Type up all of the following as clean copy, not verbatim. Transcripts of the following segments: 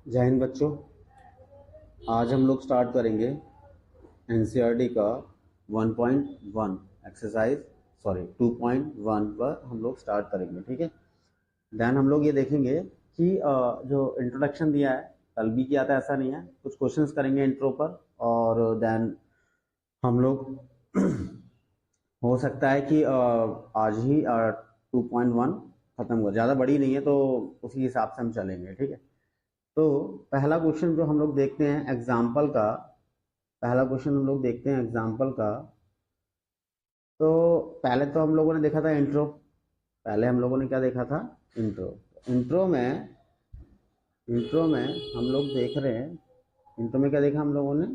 जय हिंद बच्चों। आज हम लोग स्टार्ट करेंगे एनसीईआरटी का 1.1 एक्सरसाइज 2.1 पर हम लोग स्टार्ट करेंगे। ठीक है, देन हम लोग ये देखेंगे कि जो इंट्रोडक्शन दिया है कल भी किया था, ऐसा नहीं है। कुछ क्वेश्चंस करेंगे इंट्रो पर और देन हम लोग हो सकता है कि आज ही 2.1 खत्म हो, ज़्यादा बड़ी नहीं है तो उसी हिसाब से हम चलेंगे। ठीक है, तो पहला क्वेश्चन जो हम लोग देखते हैं एग्जाम्पल का, पहला क्वेश्चन हम लोग देखते हैं एग्जाम्पल का। तो पहले तो हम लोगों ने देखा था इंट्रो, पहले हम लोगों ने क्या देखा था? इंट्रो। इंट्रो में हम लोग देख रहे हैं, इंट्रो में क्या देखा हम लोगों ने?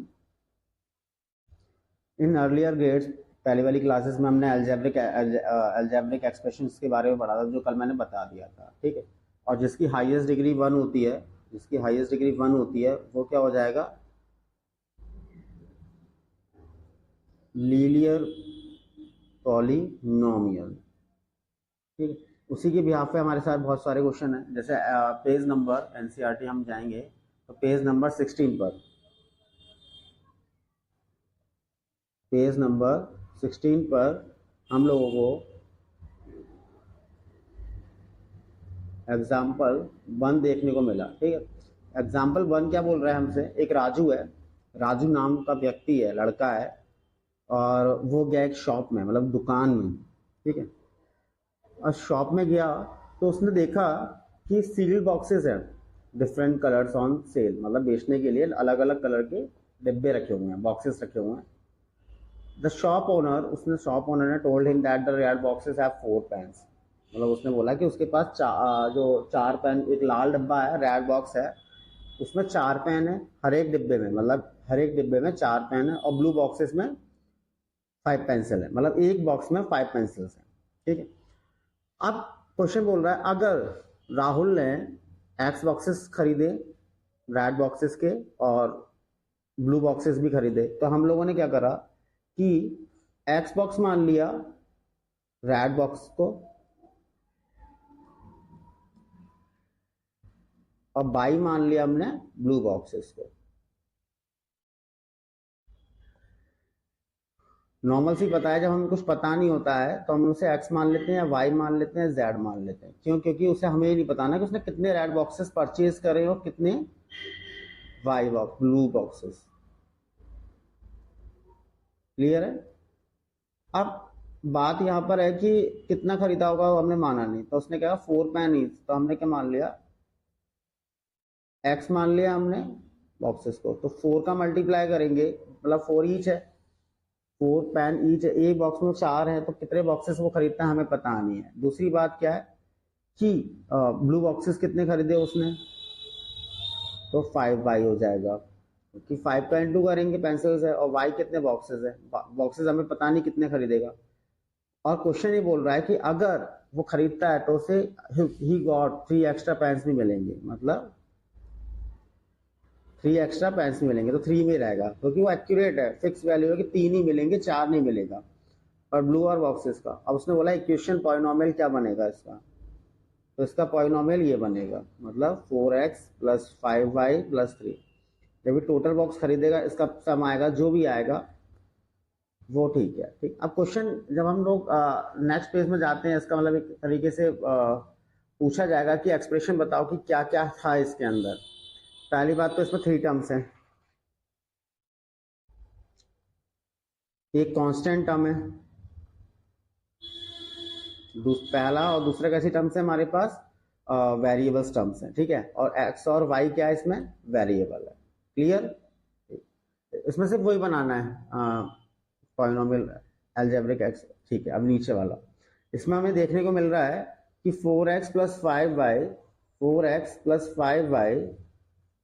इन अर्लियर ग्रेड्स, पहली वाली क्लासेस में हमने अलजेब्रिक एक्सप्रेशंस के बारे में पढ़ा था, जो कल मैंने बता दिया था। ठीक है, और जिसकी हाईएस्ट डिग्री 1 होती है, जिसकी हाईएस्ट डिग्री 1 होती है वो क्या हो जाएगा? Linear polynomial. ठीक है, उसी के बिहाफ पे हमारे साथ बहुत सारे क्वेश्चन हैं। जैसे पेज नंबर एनसीईआरटी हम जाएंगे तो पेज नंबर 16 पर, पेज नंबर 16 पर हम लोगों को एग्जाम्पल 1 देखने को मिला। ठीक है, एग्जाम्पल 1 क्या बोल रहा है हमसे? एक राजू है, राजू नाम का व्यक्ति है, लड़का है, और वो गया एक शॉप में, मतलब दुकान में। ठीक है, और शॉप में गया तो उसने देखा कि सील्ड बॉक्सेस हैं, डिफरेंट कलर्स ऑन सेल, मतलब बेचने के लिए अलग अलग कलर के डिब्बे रखे हुए हैं, बॉक्सेस रखे हुए हैं। द शॉप ओनर, उसने शॉप ओनर ने told him that the red boxes have 4 pens, मतलब उसने बोला कि उसके पास जो 4 पेन, एक लाल डब्बा है, रेड बॉक्स है, उसमें 4 पेन है हर एक डिब्बे में, मतलब हर एक डिब्बे में 4 पेन है, और ब्लू बॉक्सेस में 5 पेंसिल है, मतलब एक बॉक्स में 5 पेंसिल्स हैं। ठीक है, अब क्वेश्चन बोल रहा है अगर राहुल ने एक्स बॉक्सेस खरीदे रेड बॉक्सेस के और ब्लू बॉक्सेस भी खरीदे, तो हम लोगों ने क्या करा कि एक्स बॉक्स मान लिया रेड बॉक्स को और बाई मान लिया हमने ब्लू बॉक्सेस को। नॉर्मल सी पता है, जब हमें कुछ पता नहीं होता है तो हम उसे एक्स मान लेते हैं या वाई मान लेते हैं, जेड मान लेते हैं। क्यों? क्योंकि उसे हमें ही नहीं पता ना कि उसने कितने रेड बॉक्सेस परचेज करे और कितने Y box, blue boxes. Clear है? अब बात यहाँ पर है कि कितना खरीदा होगा वो हमने माना नहीं, तो उसने कहा 4 पेन ईच, तो हमने क्या मान लिया? एक्स मान लिया हमने बॉक्सेस को, तो 4 का मल्टीप्लाई करेंगे, मतलब 4 ईच है, 4 पेन ईच है, एक बॉक्स में 4 है, तो कितने बॉक्सेस वो खरीदता है हमें पता नहीं है। दूसरी बात क्या है कि ब्लू बॉक्सेस कितने खरीदे उसने, तो 5 वाई हो जाएगा, क्योंकि 5 का इंटू करेंगे, पेंसिल्स है, और वाई कितने बॉक्सेस है, बॉक्सेस हमें पता नहीं कितने खरीदेगा। और क्वेश्चन ये बोल रहा है कि अगर वो खरीदता है तो उसे ही गॉट 3 एक्स्ट्रा पेन्स भी मिलेंगे, मतलब 3 एक्स्ट्रा पेन्स मिलेंगे, तो 3 में रहेगा, क्योंकि वो एक्यूरेट है, फिक्स वैल्यू है कि 3 ही मिलेंगे, 4 नहीं मिलेगा। और ब्लू और बॉक्सेस का, अब उसने बोला इक्वेशन पॉलिनोमियल क्या बनेगा इसका, तो इसका पॉलिनोमियल ये बनेगा, मतलब 4x प्लस 5y प्लस 3। जब भी टोटल बॉक्स खरीदेगा इसका सम आएगा, जो भी आएगा वो ठीक है। ठीक, अब क्वेश्चन जब हम लोग नेक्स्ट पेज में जाते हैं, इसका मतलब एक तरीके से पूछा जाएगा कि एक्सप्रेशन बताओ कि क्या क्या था इसके अंदर। पहली बात तो इसमें 3 टर्म्स हैं, एक कांस्टेंट टर्म है, पहला, और दूसरा कैसी टर्म्स है हमारे पास? वेरिएबल्स टर्म्स है। ठीक है, और एक्स और वाई क्या है इसमें? वेरिएबल है। क्लियर? इसमें सिर्फ वही बनाना है, पॉलिनोमियल अलजेब्रिक एक्स। ठीक है, अब नीचे वाला, इसमें हमें देखने को मिल रहा है कि 4x plus 5y, 4x plus 5y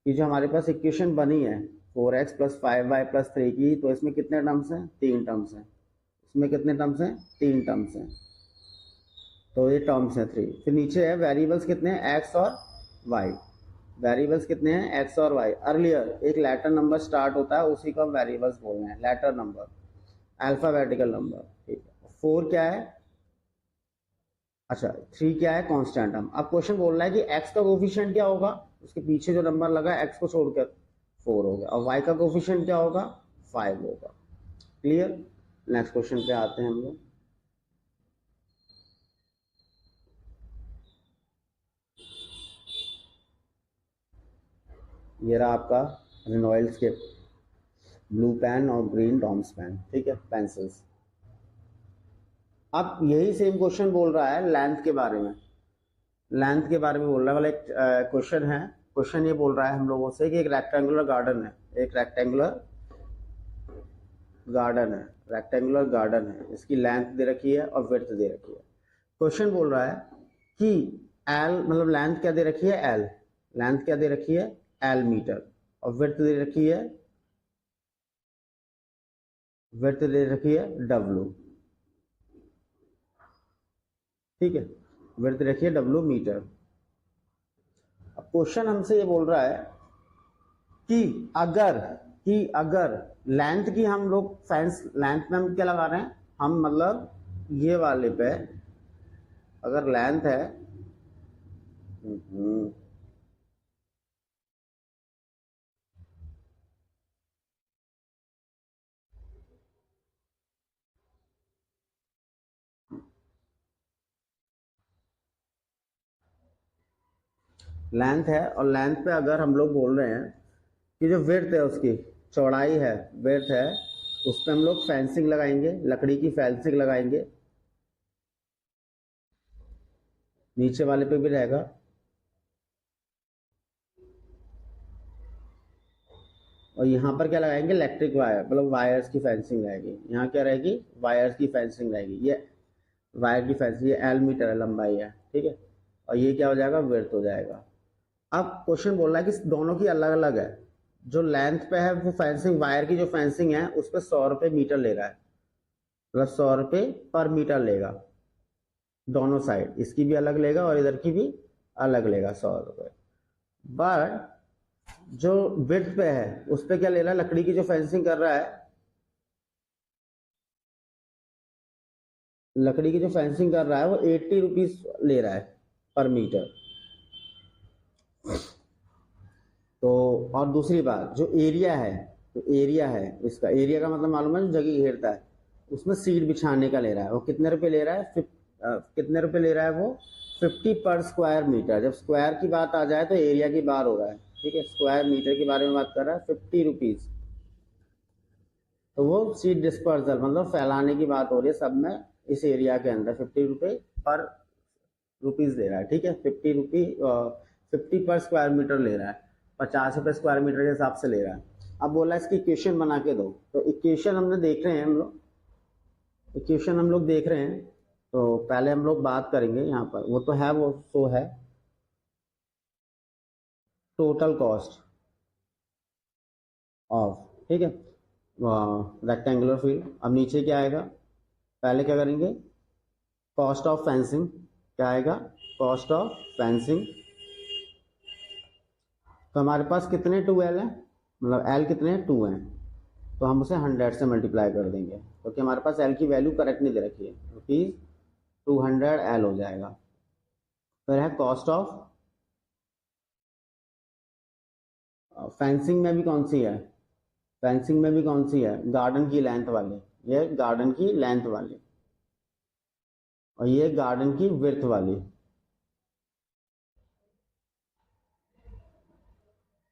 की जो हमारे पास इक्वेशन बनी है 4x प्लस 5y प्लस 3 की, तो इसमें कितने टर्म्स हैं? 3 टर्म्स हैं। इसमें कितने टर्म्स हैं? 3 टर्म्स हैं, तो ये टर्म्स हैं 3। फिर नीचे है वेरिएबल्स कितने हैं? x और y। वेरिएबल्स कितने हैं? x और y। अर्लियर एक लेटर नंबर स्टार्ट होता है, उसी को हम वेरिएबल्स बोल रहे हैं, लेटर नंबर, अल्फाबेटिकल नंबर। ठीक है, 4 क्या है? अच्छा, 3 क्या है? Constant term. अब क्वेश्चन बोल रहा है कि x का कोफिशिएंट क्या होगा? उसके पीछे जो नंबर लगा x को छोड़कर 4 हो गया, और y का कोफिशिएंट क्या होगा 5 होगा। क्लियर। नेक्स्ट क्वेश्चन पे आते हैं हम लोग। ये रहा आपका रेनॉल्ड्स के ब्लू पेन और ग्रीन डॉम्स पेन, ठीक है, पेंसिल्स। अब यही सेम क्वेश्चन बोल रहा है लेंथ के बारे में, लेंथ के बारे में बोल रहा है। वाला एक क्वेश्चन है, क्वेश्चन ये बोल रहा है हम लोगों से कि एक रेक्टेंगुलर गार्डन है, एक रेक्टेंगुलर गार्डन है, रेक्टेंगुलर गार्डन है, इसकी लेंथ दे रखी है और विड्थ दे रखी है। क्वेश्चन बोल रहा है कि एल, मतलब लेंथ क्या दे रखी है एल, लेंथ क्या दे रखी है एल मीटर, और विड्थ दे रखी है, विड्थ दे रखी है डब्लू, ठीक है, विड्थ रखी है डब्लू मीटर। अब क्वेश्चन हमसे ये बोल रहा है कि अगर लेंथ की हम लोग फेंस, लेंथ में हम क्या लगा रहे हैं हम, मतलब ये वाले पे अगर लेंथ है लेंथ है, और लेंथ पे अगर हम लोग बोल रहे हैं कि जो विड्थ है उसकी चौड़ाई है, विड्थ है, उस पर हम लोग फेंसिंग लगाएंगे, लकड़ी की फेंसिंग लगाएंगे, नीचे वाले पे भी रहेगा, और यहाँ पर क्या लगाएंगे इलेक्ट्रिक वायर, मतलब वायर्स की फेंसिंग रहेगी। यहाँ क्या रहेगी वायर्स की फेंसिंग रहेगी, ये वायर की फेंसिंग, ये एल मीटर है लंबाई है, ठीक है, और ये क्या हो जाएगा विड्थ हो जाएगा। अब क्वेश्चन बोल रहा है कि दोनों की अलग अलग है, जो लेंथ पे है वो फेंसिंग, वायर की जो फेंसिंग है उस पर 100 रुपये मीटर ले रहा है, मतलब 100 रुपये पर मीटर लेगा दोनों साइड, इसकी भी अलग लेगा और इधर की भी अलग लेगा 100 रुपये। बट जो विड्थ पे है उस पर क्या ले रहा है, लकड़ी की जो फेंसिंग कर रहा है, लकड़ी की जो फेंसिंग कर रहा है वो 80 रुपीज ले रहा है पर मीटर। तो और दूसरी बात जो एरिया है, तो एरिया है इसका, एरिया का मतलब मालूम है जो जगह घेरता है, उसमें सीट बिछाने का ले रहा है, वो कितने रुपए ले रहा है, कितने रुपए ले रहा है वो 50 पर स्क्वायर मीटर। जब स्क्वायर की बात आ जाए तो एरिया की बात हो रहा है, ठीक है, स्क्वायर मीटर के बारे में बात कर रहा है, 50 रुपीज। तो वो सीट डिस्पर्सल मतलब फैलाने की बात हो रही है सब में, इस एरिया के अंदर 50 रुपये पर रुपीज ले रहा है, ठीक है, 50 पर स्क्वायर मीटर ले रहा है, 50 रुपये स्क्वायर मीटर के हिसाब से ले रहा है। अब बोला इसकी इक्वेशन बना के दो, तो इक्वेशन हमने देख रहे हैं हम लोग, इक्वेशन हम लोग देख रहे हैं, तो पहले हम लोग बात करेंगे यहाँ पर, वो तो है, वो सो है टोटल कॉस्ट ऑफ, ठीक है, रेक्टेंगुलर फील्ड। अब नीचे क्या आएगा, पहले क्या करेंगे कॉस्ट ऑफ फेंसिंग, क्या आएगा कॉस्ट ऑफ फेंसिंग। तो हमारे पास कितने 2L हैं, मतलब L कितने 2 हैं, तो हम उसे 100 से मल्टीप्लाई कर देंगे, क्योंकि हमारे पास L की वैल्यू करेक्ट नहीं दे रखी है, रुपीज 200 L हो जाएगा। फिर है कॉस्ट ऑफ फेंसिंग में भी कौन सी है, फेंसिंग में भी कौन सी है गार्डन की लेंथ वाली, ये गार्डन की लेंथ वाली, और ये गार्डन की विड्थ वाली।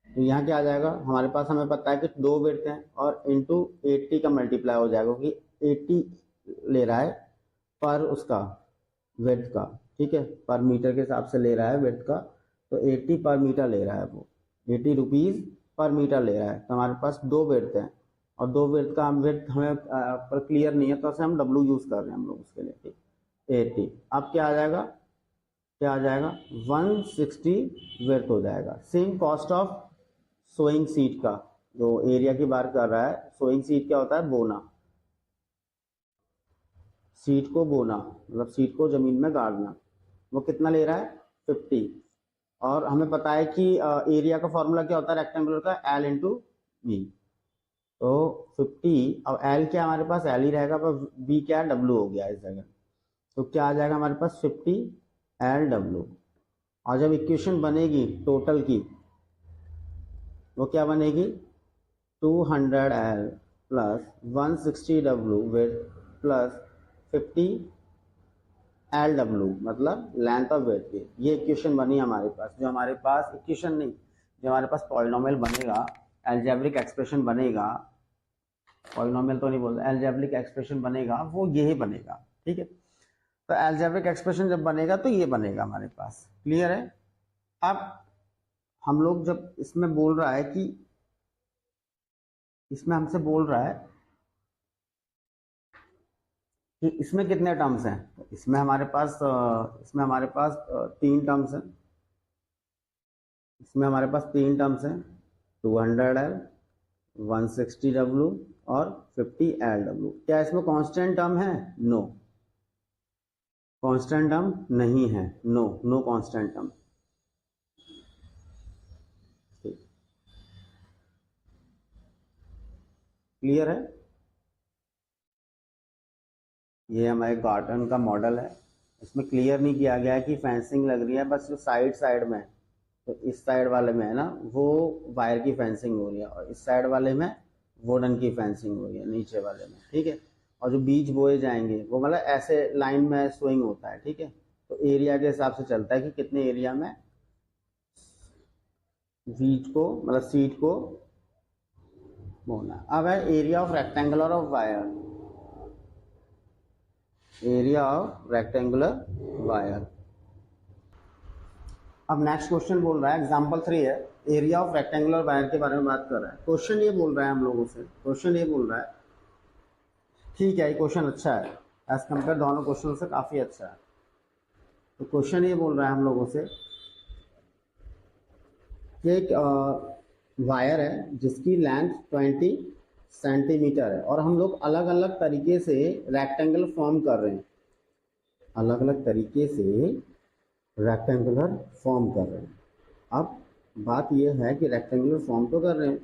तो यहाँ क्या आ जाएगा हमारे पास, हमें पता है कि 2 विड्थ हैं और इंटू 80 का मल्टीप्लाई हो जाएगा, क्योंकि 80 ले रहा है पर उसका विड्थ का, ठीक है, पर मीटर के हिसाब से ले रहा है विड्थ का, तो 80 पर मीटर ले रहा है, वो 80 रुपीज पर मीटर ले रहा है। तो हमारे पास 2 विड्थ हैं, और 2 विड्थ का हम विड्थ हमें पर क्लियर नहीं है, तो उसे हम W यूज कर रहे हैं हम लोग उसके लिए, ठीक, 80। अब क्या आ जाएगा, क्या आ जाएगा 160 विड्थ हो जाएगा। Same cost of sowing seat का, जो एरिया की बात कर रहा है, सोइंग सीट क्या होता है बोना, सीट को बोना मतलब सीट को जमीन में गाड़ना, वो कितना ले रहा है 50। और हमें पता है कि एरिया का फॉर्मूला क्या होता है रेक्टेंगुलर का, L इंटू बी, तो 50, अब L क्या हमारे पास L ही रहेगा, पर B क्या है W हो गया इस जगह, तो क्या आ जाएगा हमारे पास 50 LW। और जब इक्वेशन बनेगी टोटल की, वो क्या बनेगी 200L plus 160W with plus 50LW, मतलब लेंथ ऑफ वेट की। ये इक्वेशन बनी हमारे पास। जो हमारे पास इक्वेशन नहीं, जो हमारे पास पॉलिनोमियल बनेगा, एल्जेब्रिक एक्सप्रेशन बनेगा, पॉलिनोमियल तो नहीं बोलते, एल्जेब्रिक एक्सप्रेशन बनेगा, वो यही बनेगा। ठीक है, तो एल्जेब्रिक एक्सप्रेशन जब बनेगा तो ये बनेगा हमारे पास। क्लियर है? अब हम लोग जब इसमें बोल रहा है कि इसमें हमसे बोल रहा है कि इसमें कितने टर्म्स हैं, तो इसमें हमारे पास तीन टर्म्स हैं। इसमें हमारे पास तीन टर्म्स हैं, 200L, 160W और 50LW। क्या इसमें कांस्टेंट टर्म है? नो, कांस्टेंट टर्म नहीं है। No constant term. क्लियर है? ये हमारे गार्डन का मॉडल है। इसमें क्लियर नहीं किया गया है कि फेंसिंग लग रही है, बस जो साइड में, तो इस साइड वाले में है ना वो वायर की फेंसिंग हो रही है, और इस साइड वाले में वुडन की फेंसिंग हो रही है, नीचे वाले में। ठीक है, और जो बीज बोए जाएंगे वो मतलब ऐसे लाइन में स्विंग होता है। ठीक है, तो एरिया के हिसाब से चलता है कि कितने एरिया में बीज को, मतलब सीड को बोना। अब है area of rectangular of wire, area of rectangular wire. अब नेक्स्ट क्वेश्चन बोल रहा है, एग्जांपल 3 है, एरिया ऑफ रेक्टेंगुलर वायर के बारे में बात कर रहा है। क्वेश्चन ये बोल रहा है हम लोगों से, क्वेश्चन ये बोल रहा है, ठीक है, ये क्वेश्चन अच्छा है, एज कम्पेयर दोनों क्वेश्चन से काफ़ी अच्छा है। तो क्वेश्चन ये बोल रहा है हम लोगों से कि एक वायर है जिसकी लेंथ 20 सेंटीमीटर है, और हम लोग अलग अलग तरीके से रेक्टेंगल फॉर्म कर रहे हैं, अलग अलग तरीके से रेक्टेंगुलर फॉर्म कर रहे हैं। अब बात यह है कि रेक्टेंगुलर फॉर्म तो कर रहे हैं,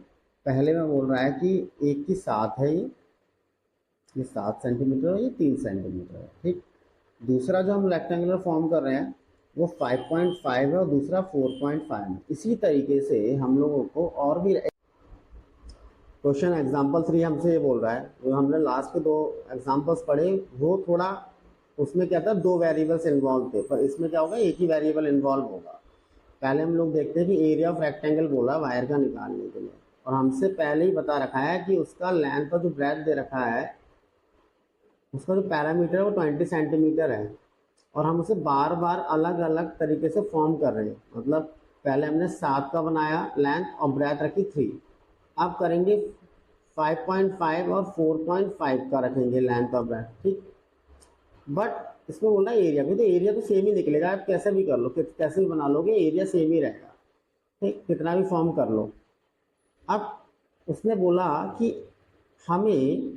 पहले में बोल रहा है कि एक की 7 है, ये 7 सेंटीमीटर है, ये 3 सेंटीमीटर है। ठीक, दूसरा जो हम रेक्टेंगुलर फॉर्म कर रहे हैं वो 5.5 है और दूसरा 4.5 है। इसी तरीके से हम लोगों को और भी क्वेश्चन एग्जाम्पल 3 हमसे ये बोल रहा है, जो हमने लास्ट के 2 एग्जाम्पल्स पढ़े वो थोड़ा उसमें क्या था, 2 वेरिएबल्स इन्वॉल्व थे, पर इसमें क्या होगा, एक ही वेरिएबल इन्वॉल्व होगा। पहले हम लोग देखते हैं कि एरिया ऑफ रेक्टेंगल बोला वायर का निकालने के लिए, और हमसे पहले ही बता रखा है कि उसका लेंथ और जो ब्रेथ दे रखा है, उसका जो पैरामीटर है वो 20 सेंटीमीटर है, और हम उसे बार बार अलग अलग तरीके से फॉर्म कर रहे हैं। मतलब पहले हमने 7 का बनाया लेंथ और ब्रेथ रखी 3, अब करेंगे 5.5 और 4.5 का रखेंगे लेंथ और ब्रेथ। ठीक, बट इसमें बोलना एरिया, क्योंकि एरिया तो सेम ही निकलेगा, आप कैसे भी कर लो, कैसे भी बना लोगे एरिया सेम ही रहेगा। ठीक, कितना भी फॉर्म कर लो। अब उसने बोला कि हमें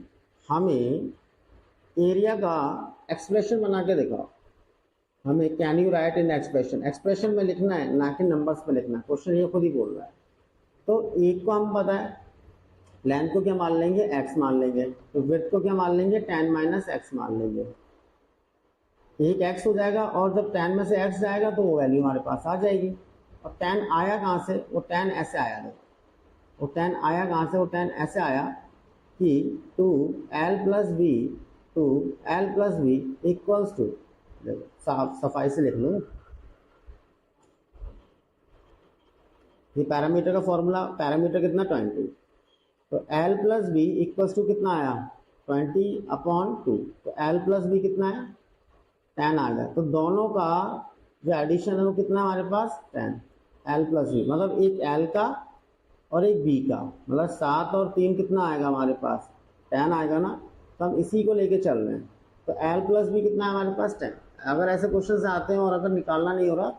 एरिया का एक्सप्रेशन बना के दिखाओ, हमें can you right in expression में लिखना है, ना कि नंबर्स में लिखना है। क्वेश्चन ये खुद ही बोल रहा है। तो एक को हम पता है, लेंथ को क्या मान लेंगे, x मान लेंगे, तो विड्थ को क्या मान लेंगे, tan माइनस x मान लेंगे। एक x हो जाएगा, और जब tan में से x जाएगा तो वो वैल्यू हमारे पास आ जाएगी। और tan आया कहाँ से, वो tan ऐसे आया, वो tan आया कहाँ से, वो tan ऐसे आया कि 2l plus B equals to, सफाई से लिख लो, ये पैरामीटर का फॉर्मूला, पैरामीटर कितना 20, तो l plus B equals to कितना आया 20/2, तो l प्लस बी कितना है 10 आ गया। तो दोनों का जो एडिशन है वो कितना है हमारे पास 10, l प्लस बी, मतलब एक l का और एक b का, मतलब 7 और 3 कितना आएगा हमारे पास 10 आएगा ना। तो हम इसी को लेके चल रहे हैं, तो l प्लस बी कितना है हमारे पास 10। अगर ऐसे क्वेश्चन से आते हैं और अगर निकालना नहीं हो रहा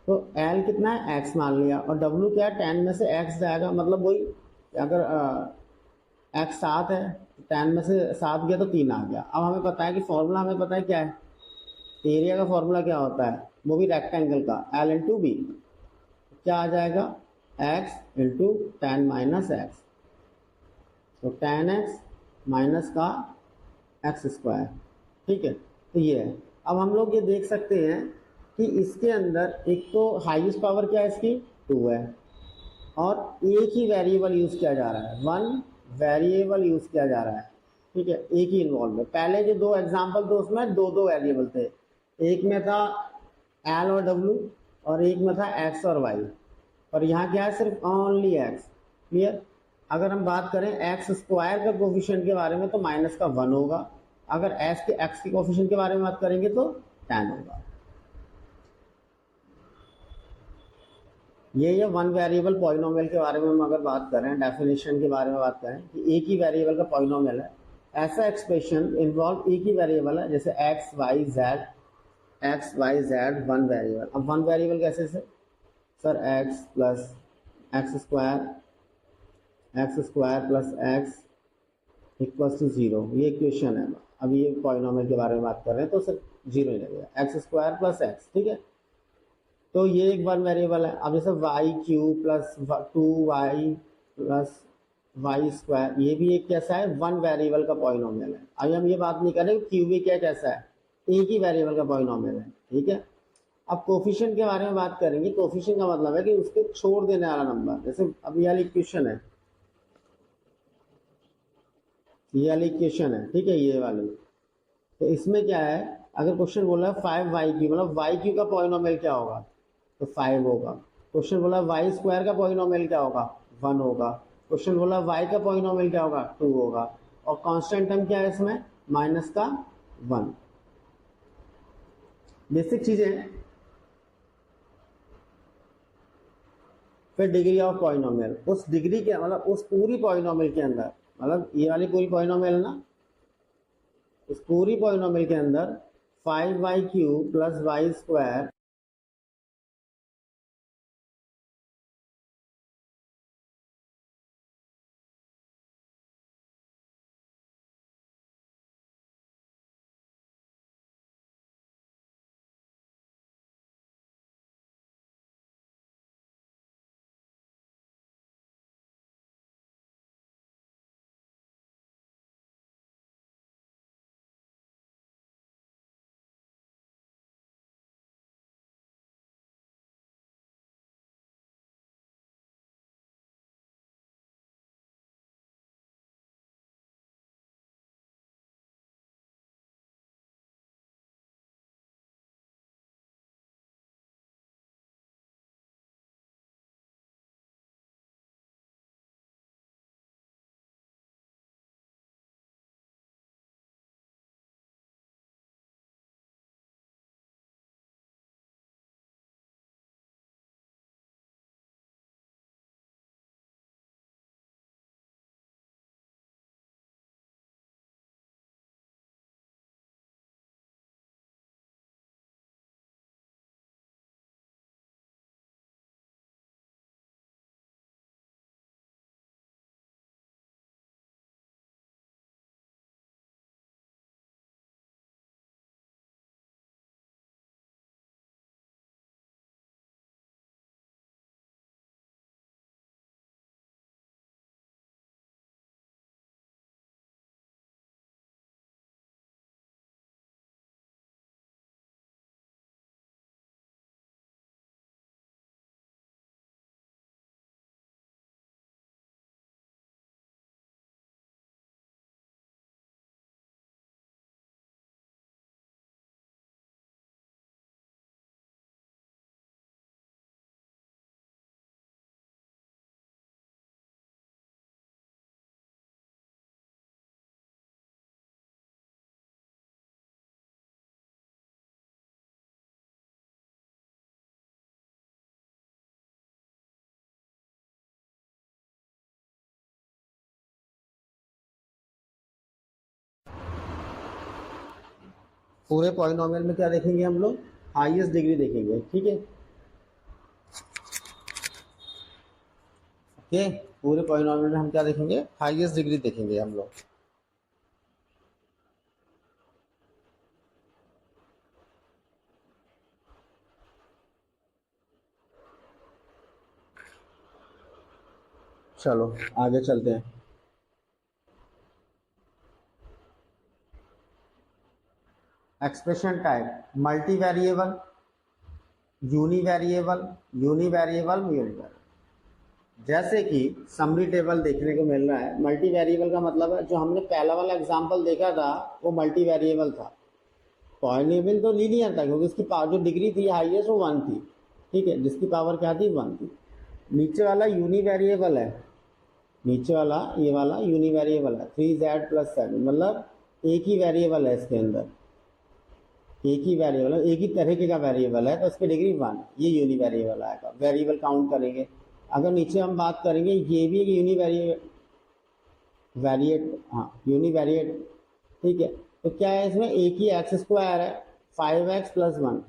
तो L कितना है x मान लिया, और W क्या है 10 में से x जाएगा, मतलब वही अगर x 7 है, 10 में से 7 गया तो 3 आ गया। अब हमें पता है कि फॉर्मूला हमें पता है क्या है, एरिया का फॉर्मूला क्या होता है, वो भी रेक्टेंगल का, L इंटू बी, क्या आ जाएगा x इंटू 10 माइनस एक्स, तो 10x माइनस का एक्स स्क्वायर। ठीक है, तो ये है। अब हम लोग ये देख सकते हैं कि इसके अंदर एक तो हाईएस्ट पावर क्या है इसकी 2 है, और एक ही वेरिएबल यूज किया जा रहा है, वन वेरिएबल यूज किया जा रहा है, ठीक है, एक ही इन्वॉल्व है। पहले जो दो एग्जाम्पल थे उसमें दो दो वेरिएबल थे, एक में था एल और डब्ल्यू और एक में था एक्स और वाई, और यहाँ क्या है, सिर्फ ओनली एक्स। क्लियर। अगर हम बात करें एक्स स्क्वायर का कोफिशिएंट के बारे में तो माइनस का 1 होगा, अगर एक्स के कोफिशिएंट के बारे में बात करेंगे तो 10 होगा। ये वन वेरिएबल पॉलिनोमियल के बारे में हम अगर बात करें, डेफिनेशन के बारे में बात करें कि एक ही वेरिएबल का पॉलिनोमियल है, ऐसा एक्सप्रेशन इन्वॉल्व एक ही वेरिएबल है, जैसे X Y Z one variable. अब वन वेरिएबल कैसे से sir, X plus X square plus X equals to 0, ये इक्वेशन है। अब ये पॉलिनोमियल के बारे में बात कर रहे हैं तो सिर्फ 0 ही लगेगा, एक्स स्क्वायर प्लस एक्स, ठीक है। तो ये एक वन वेरिएबल है। अब जैसे Y Q plus 2y plus Y square, ये भी एक कैसा है, वन वेरिएबल का पॉलिनोमियल है। अभी हम ये बात नहीं कर रहे क्यू भी क्या कैसा है, एक ही वेरिएबल का पॉलिनोमियल है, ठीक है। अब कोफिशिएंट के बारे में बात करेंगे। कोफिशिएंट का मतलब है कि उसके छोड़ देने वाला नंबर, जैसे अब ये वाली इक्वेशन है, ये वाली इक्वेशन है, ठीक है, ये वाली। तो इसमें क्या है, अगर क्वेश्चन बोला 5y3, मतलब y3 का पॉलिनोमियल क्या होगा, तो 5 होगा। क्वेश्चन बोला वाई स्क्वायर का पॉलिनोमियल क्या होगा, 1 होगा। क्वेश्चन बोला y का पॉलिनोमियल क्या होगा, 2 होगा। और कांस्टेंट टर्म क्या है इसमें, माइनस का 1। बेसिक चीजें। फिर डिग्री ऑफ पॉलिनोमियल, उस डिग्री के मतलब उस पूरी पॉलिनोमियल के अंदर, मतलब ये वाली पूरी पॉलिनोमियल है ना, उस पूरी पॉलिनोमियल के अंदर 5y³ प्लस वाई स्क्वायर पूरे पॉलिनोमियल में क्या देखेंगे हम लोग, हाईएस्ट डिग्री देखेंगे, ठीक है। ओके, पूरे पॉलिनोमियल में हम क्या देखेंगे, हाईएस्ट डिग्री देखेंगे हम लोग। चलो आगे चलते हैं। Expression type, multi variable, univariable, univariable, univariable. जैसे कि समरी टेबल देखने को मिल रहा है, मल्टी वेरिएबल का मतलब है जो हमने पहला वाला एग्जांपल देखा था वो मल्टी वेरिएबल था। पॉलिनोमियल तो लीनियर था क्योंकि उसकी पावर जो डिग्री थी हाईएस्ट वो 1 थी, ठीक है, जिसकी पावर क्या थी 1 थी। नीचे वाला यूनी वेरिएबल है, नीचे वाला ये वाला यूनी वेरिएबल है 3z+7, मतलब एक ही वेरिएबल है इसके अंदर, एक ही वेरिएबल है, एक ही तरीके का वेरिएबल है, तो इसकी डिग्री 1, ये यूनी वेरिएबल आएगा। वेरिएबल काउंट करेंगे, अगर नीचे हम बात करेंगे ये भी एक यूनी वेरिएट, हाँ यूनी वेरिएट, ठीक है। तो क्या है इसमें एक ही एक्स स्क्वायर है 5x+1,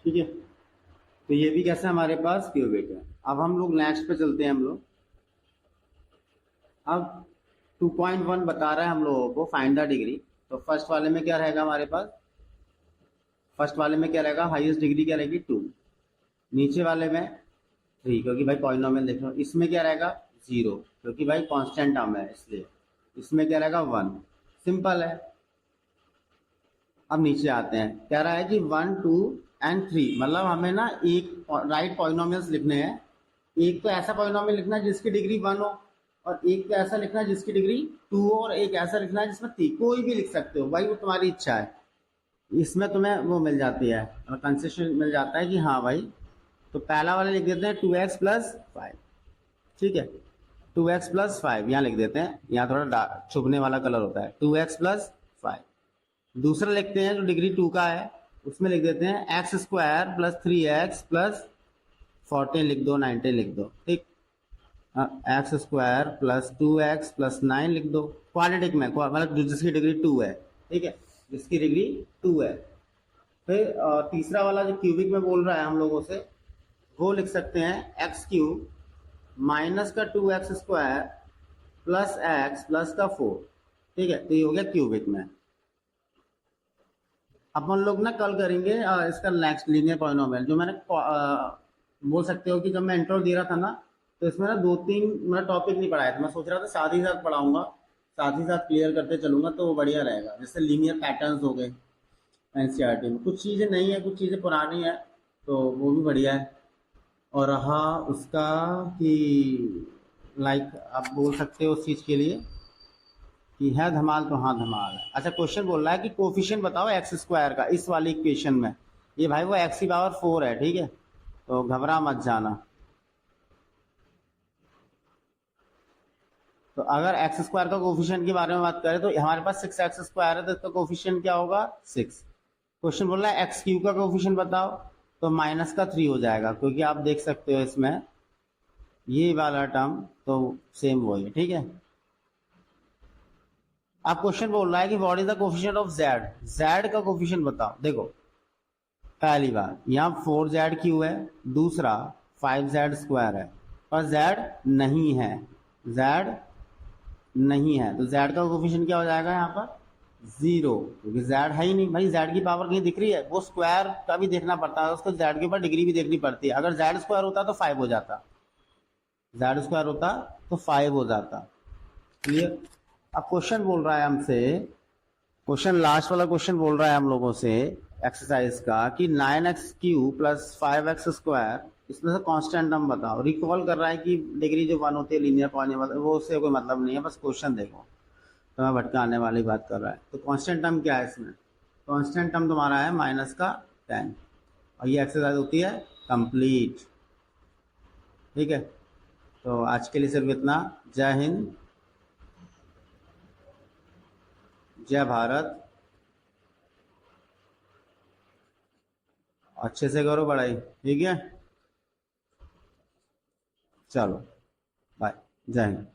ठीक है। तो ये भी कैसा हमारे पास क्यूबिक है। अब हम लोग नेक्स्ट पे चलते हैं हम लोग। अब 2.1 बता रहा है हम लोगों को फाइंड द डिग्री। तो फर्स्ट वाले में क्या रहेगा हमारे पास, फर्स्ट वाले में क्या रहेगा, हाईएस्ट डिग्री क्या रहेगी 2, नीचे वाले में 3 क्योंकि भाई पॉलिनोमियल देख लो। इसमें क्या रहेगा 0 क्योंकि भाई कांस्टेंट टर्म है इसलिए। इसमें क्या रहेगा 1, सिंपल है। अब नीचे आते हैं, कह रहा है कि 1 2 एंड 3, मतलब हमें ना एक राइट पॉलिनोमियल्स लिखने हैं। एक तो ऐसा पॉलिनोमियल लिखना है जिसकी डिग्री 1 हो, और एक तो ऐसा लिखना है जिसकी डिग्री 2 हो, और एक ऐसा लिखना है जिसमें 3, कोई भी लिख सकते हो भाई, वो तुम्हारी इच्छा है। इसमें तुम्हें वो मिल जाती है और कंसेशन मिल जाता है कि हाँ भाई। तो पहला वाला लिख देते हैं 2x+5, ठीक है, 2x+5 यहाँ लिख देते हैं, यहाँ थोड़ा चुभने वाला कलर होता है, 2x+5। दूसरा लिखते हैं जो डिग्री 2 का है, उसमें लिख देते हैं x² + 3x+14 लिख दो, 19 लिख दो, ठीक। x² + 2x+9 लिख दो, क्वाड्रेटिक में, मतलब जिसकी डिग्री 2 है, ठीक है, जिसकी डिग्री 2 है। फिर तीसरा वाला जो क्यूबिक में बोल रहा है हम लोगों से, वो लिख सकते हैं x³ - 2x² + x + 4, ठीक है। तो ये हो गया क्यूबिक में। अपन लोग ना कल करेंगे इसका नेक्स्ट लीनियर पॉलिनोमियल, जो मैंने बोल सकते हो कि जब मैं इंट्रो दे रहा था ना, तो इसमें ना 2-3 मैं टॉपिक नहीं पढ़ाया था, मैं सोच रहा था साथ ही साथ पढ़ाऊंगा, साथ ही साथ क्लियर करते चलूंगा तो वो बढ़िया रहेगा। जैसे लीनियर पैटर्न्स हो गए एनसीईआरटी में, कुछ चीज़ें नई है कुछ चीज़ें पुरानी है, तो वो भी बढ़िया है। और रहा उसका कि लाइक आप बोल सकते हो उस चीज़ के लिए कि है धमाल, तो हाँ धमाल है। अच्छा, क्वेश्चन बोल रहा है कि कोफिशिएंट बताओ x² का इस वाली इक्वेशन में। ये भाई वो x⁴ है, ठीक है, तो घबरा मत जाना। तो अगर x² का कोफिशिएंट के बारे में बात करें तो हमारे पास 6x² है, तो इसका कोफिशिएंट क्या होगा 6। क्वेश्चन बोल रहा है x³ का कोफिशिएंट बताओ, तो -3 हो जाएगा, क्योंकि आप देख सकते हो इसमें ये वाला टर्म तो सेम वही है, ठीक है। अब क्वेश्चन बोल रहा है कि what is the coefficient of z का कोफिशिएंट बताओ। देखो पहली बात यहाँ 4z³ है, दूसरा 5z² है, और z नहीं है, z नहीं है, तो z का कोफिशिएंट क्या हो जाएगा यहाँ पर 0, क्योंकि z है ही नहीं भाई। z की पावर कहीं दिख रही है, वो स्क्वायर का भी देखना पड़ता है उसको, z के ऊपर डिग्री भी देखनी पड़ती है। अगर z² होता तो 5 हो जाता, z² होता तो 5 हो जाता, क्लियर। अब क्वेश्चन बोल रहा है हमसे, क्वेश्चन लास्ट वाला क्वेश्चन बोल रहा है हम लोगों से एक्सरसाइज का कि 9x³ + 5x², इसमें से कांस्टेंट टर्म बताओ। रिकॉल कर रहा है कि डिग्री जो 1 होती है लीनियर पॉलिनोमियल, वो उससे कोई मतलब नहीं है, बस क्वेश्चन देखो तो मैं भटकाने वाली बात कर रहा है। तो कांस्टेंट टर्म क्या है इसमें, कांस्टेंट टर्म तुम्हारा है -10, और ये एक्सरसाइज होती है कंप्लीट, ठीक है। तो आज के लिए सिर्फ इतना। जय हिंद, जय भारत, अच्छे से करो पढ़ाई, ठीक है। चलो बाय, जय हिंद।